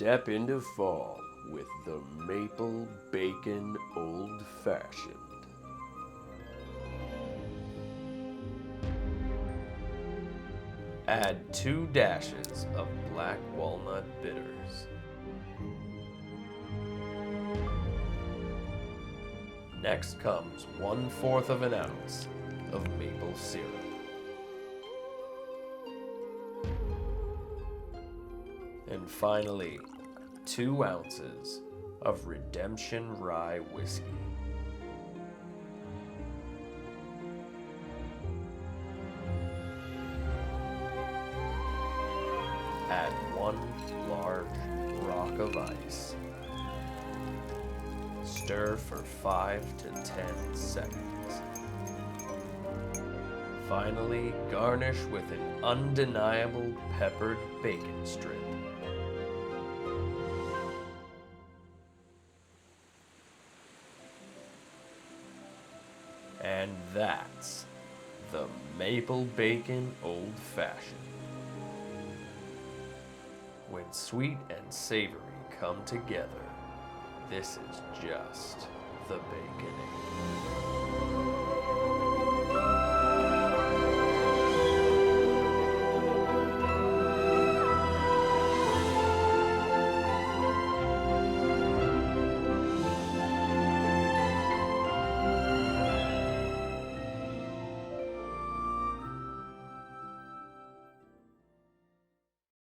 Step into fall with the Maple Bacon Old Fashioned. Add 2 dashes of black walnut bitters. Next comes 1/4 of an ounce of maple syrup. And finally, 2 ounces of Redemption Rye whiskey. Add 1 large rock of ice. Stir for 5 to 10 seconds. Finally, garnish with an undeniable peppered bacon strip. And that's the Maple Bacon Old Fashioned. When sweet and savory come together, this is just the beginning.